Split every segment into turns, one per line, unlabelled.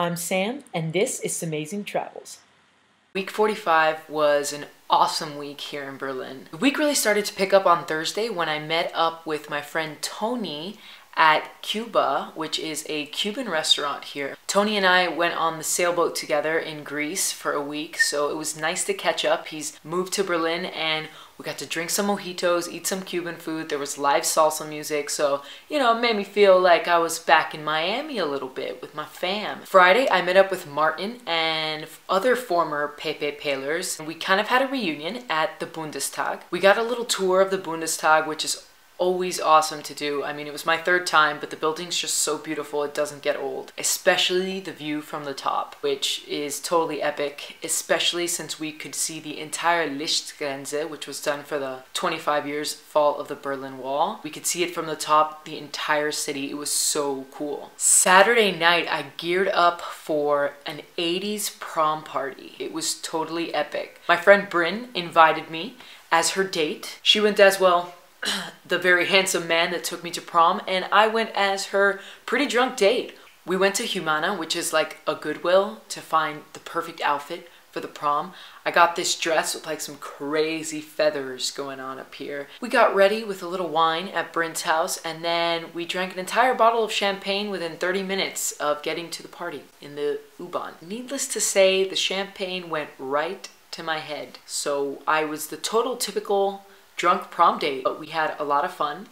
I'm Sam, and this is Samazingtravels. Week 45 was an awesome week here in Berlin. The week really started to pick up on Thursday when I met up with my friend Tony at Cuba, which is a Cuban restaurant here. Tony and I went on the sailboat together in Greece for a week, so it was nice to catch up. He's moved to Berlin and we got to drink some mojitos, eat some Cuban food. There was live salsa music, so, it made me feel like I was back in Miami a little bit with my fam. Friday, I met up with Martin and other former Pepe Paylors. We kind of had a reunion at the Bundestag. We got a little tour of the Bundestag, which is always awesome to do. I mean, it was my third time, but the building's just so beautiful, it doesn't get old. Especially the view from the top, which is totally epic, especially since we could see the entire Lichtgrenze, which was done for the 25 years fall of the Berlin Wall. We could see it from the top, the entire city. It was so cool. Saturday night, I geared up for an 80s prom party. It was totally epic. My friend Bryn invited me as her date. She went as well, the very handsome man that took me to prom, and I went as her pretty drunk date. We went to Humana, which is like a Goodwill, to find the perfect outfit for the prom. I got this dress with like some crazy feathers going on up here. We got ready with a little wine at Bryn's house, and then we drank an entire bottle of champagne within 30 minutes of getting to the party in the U-Bahn. Needless to say, the champagne went right to my head. So I was the total typical drunk prom date, but we had a lot of fun.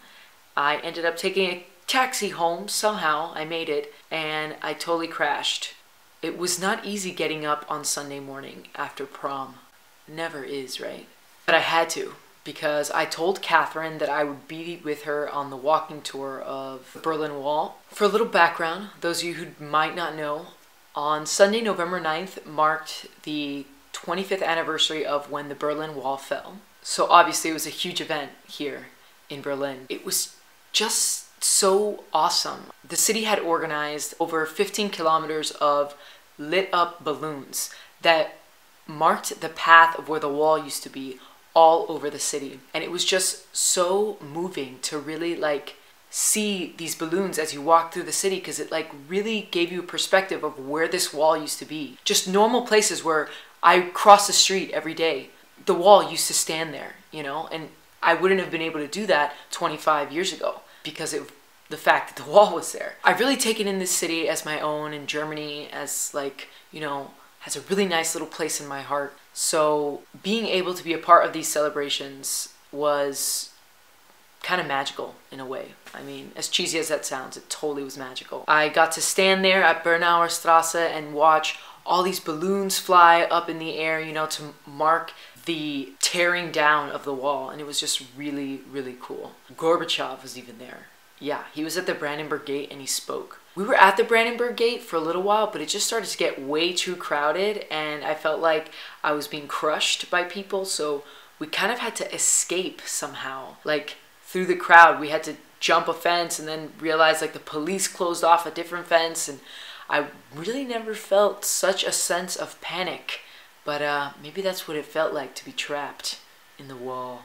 I ended up taking a taxi home somehow. I made it, and I totally crashed. It was not easy getting up on Sunday morning after prom. Never is, right? But I had to, because I told Catherine that I would be with her on the walking tour of the Berlin Wall. For a little background, those of you who might not know, on Sunday, November 9th marked the 25th anniversary of when the Berlin Wall fell. So obviously it was a huge event here in Berlin. It was just so awesome. The city had organized over 15 kilometers of lit up balloons that marked the path of where the wall used to be all over the city. And it was just so moving to really see these balloons as you walk through the city, because it really gave you a perspective of where this wall used to be. Just normal places where I cross the street every day. The wall used to stand there, and I wouldn't have been able to do that 25 years ago because of the fact that the wall was there. I've really taken in this city as my own, and Germany as has a really nice little place in my heart. So being able to be a part of these celebrations was kind of magical in a way. I mean, as cheesy as that sounds, it totally was magical. I got to stand there at Bernauer Strasse and watch all these balloons fly up in the air, to mark the tearing down of the wall, and it was just really, really cool. Gorbachev was even there. Yeah, he was at the Brandenburg Gate and he spoke. We were at the Brandenburg Gate for a little while, but it just started to get way too crowded, and I felt like I was being crushed by people, so we kind of had to escape somehow. Through the crowd, we had to jump a fence and then realize the police closed off a different fence, and I really never felt such a sense of panic, but maybe that's what it felt like to be trapped in the wall.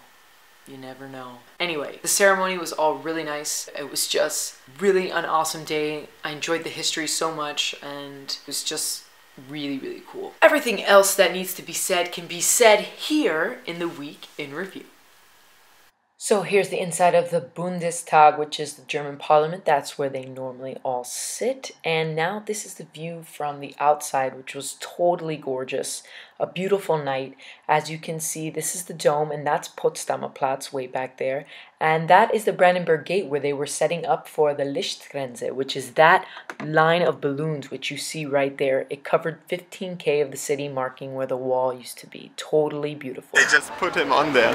You never know. Anyway, the ceremony was all really nice. It was just really an awesome day. I enjoyed the history so much, and it was just really, really cool. Everything else that needs to be said can be said here in the Week in Review. So here's the inside of the Bundestag, which is the German parliament. That's where they normally all sit. And now this is the view from the outside, which was totally gorgeous. A beautiful night. As you can see, this is the dome, and that's Potsdamer Platz way back there. And that is the Brandenburg Gate, where they were setting up for the Lichtgrenze, which is that line of balloons which you see right there. It covered 15K of the city, marking where the wall used to be. Totally beautiful.
They just put him on there.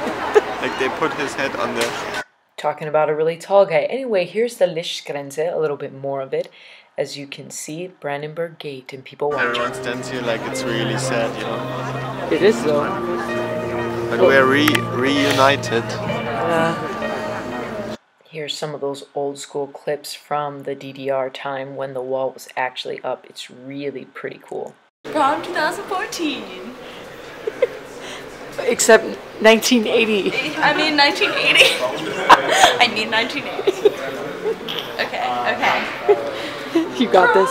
They put his head on there.
Talking about a really tall guy. Anyway, here's the Lichtgrenze, a little bit more of it. As you can see, Brandenburg Gate and people watching.
Everyone stands here like it's really sad,
It is though.
But we're reunited.
Here's some of those old school clips from the DDR time when the wall was actually up. It's really pretty cool.
Prom 2014.
Except 1980.
I mean 1980. I mean 1980. Okay.
You got this.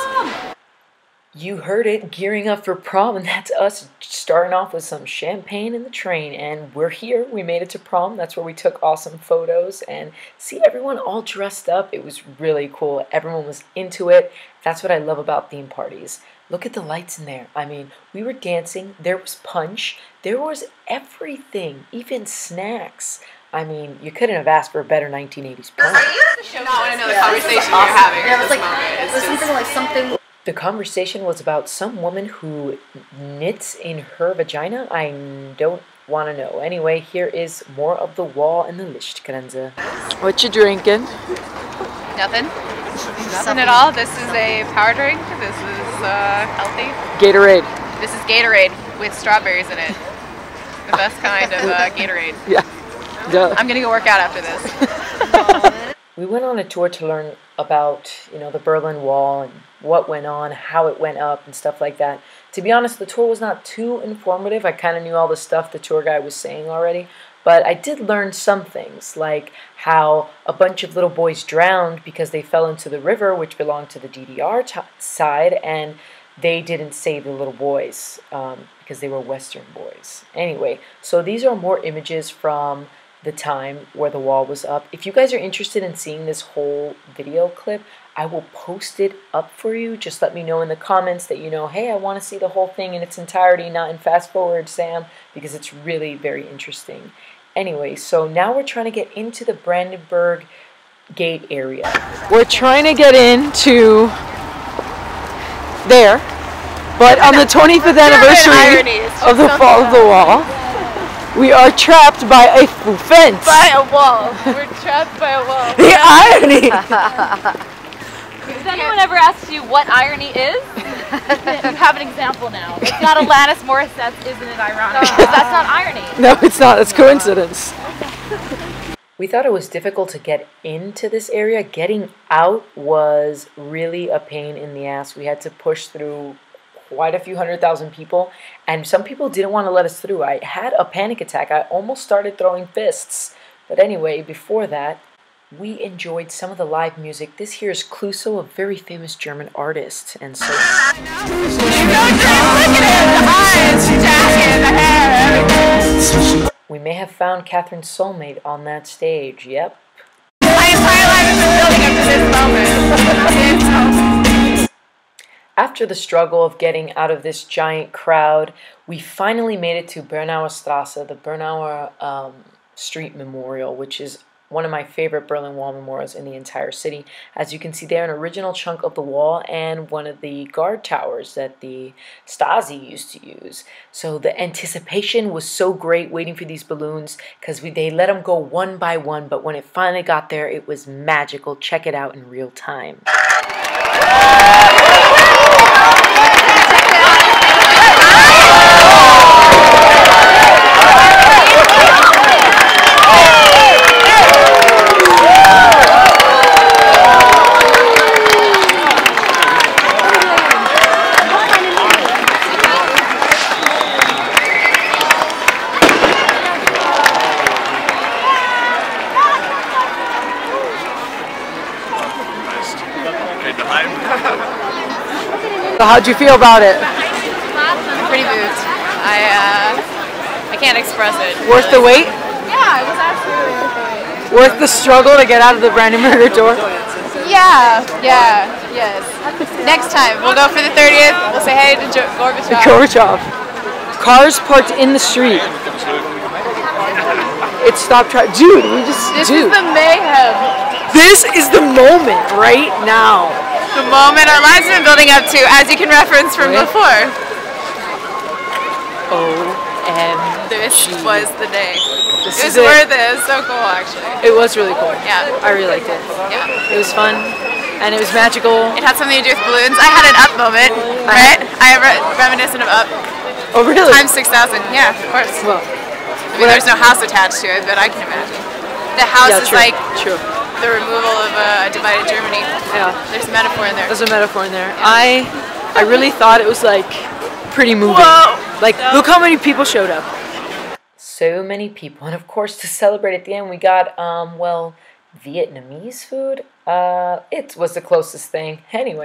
You heard it, gearing up for prom, and that's us starting off with some champagne in the train. And we're here. We made it to prom. That's where we took awesome photos and see everyone all dressed up. It was really cool. Everyone was into it. That's what I love about theme parties. Look at the lights in there. I mean, we were dancing. There was punch. There was everything, even snacks. I mean, you couldn't have asked for a better 1980s prom.
Not want to know the conversation you're having.
Yeah, it was something like something.
The conversation was about some woman who knits in her vagina. I don't want to know. Anyway, here is more of the wall and the Lichtgrenze. What you drinking?
Nothing. Nothing at all. This is a power drink. This is healthy.
Gatorade.
This is Gatorade with strawberries in it. The best kind of Gatorade.
Yeah. Duh.
I'm gonna go work out after this.
We went on a tour to learn about, the Berlin Wall and what went on, how it went up and stuff like that. To be honest, the tour was not too informative. I kind of knew all the stuff the tour guide was saying already. But I did learn some things, like how a bunch of little boys drowned because they fell into the river, which belonged to the DDR side, and they didn't save the little boys because they were Western boys. Anyway, so these are more images from the time where the wall was up. If you guys are interested in seeing this whole video clip, I will post it up for you. Just let me know in the comments that hey, I want to see the whole thing in its entirety, not in fast forward, Sam, because it's really very interesting. Anyway, so now we're trying to get into the Brandenburg Gate area. We're trying to get into there, but on the 25th anniversary of the fall of the wall, we are trapped by a fence.
By a wall. We're trapped by a wall.
The irony!
Has anyone ever asked you what irony is? You have an example now. It's not Alanis Morissette's Isn't It Ironic? Because that's not irony.
No, it's not. It's coincidence. We thought it was difficult to get into this area. Getting out was really a pain in the ass. We had to push through quite a few 100,000 people, and some people didn't want to let us through. I had a panic attack. I almost started throwing fists. But anyway, before that, we enjoyed some of the live music. This here is Clouseau, a very famous German artist, and so we may have found Catherine's soulmate on that stage. Yep.
My entire life has been building up to this moment.
After the struggle of getting out of this giant crowd, we finally made it to Bernauer Straße, the Bernauer Street Memorial, which is one of my favorite Berlin Wall memorials in the entire city. As you can see there, an original chunk of the wall and one of the guard towers that the Stasi used to use. So the anticipation was so great waiting for these balloons because they let them go one by one, but when it finally got there, it was magical. Check it out in real time. So how'd you feel about it?
I'm pretty moved. I can't express it.
Worth the wait?
Yeah, it was absolutely worth the wait.
Worth the struggle to get out of the Brandenburger door?
Yeah, yes. Next time, we'll go for the 30th. We'll say hey to Gorbachev.
Gorbachev. Cars parked in the street. It stopped trying. Dude,
This is the mayhem.
This is the moment right now.
The moment our lives have been building up to, as you can reference from before.
OMG.
This was the day.
This
It was
is
worth it. It was so cool, actually.
It was really cool.
Yeah.
I really liked it.
Yeah.
It was fun, and it was magical.
It had something to do with balloons. I had an Up moment, right? I reminiscent of Up.
Oh, really?
Times 6,000. Yeah, of course.
Well,
I mean, there's no house attached to it, but I can imagine. The house is
true,
like
true.
the removal of a divided Germany.
Yeah.
There's a metaphor in there.
There's a metaphor in there. Yeah. I really thought it was like pretty moving.
Whoa.
Like, look how many people showed up. So many people, and of course to celebrate at the end we got well, Vietnamese food. It was the closest thing. Anyway.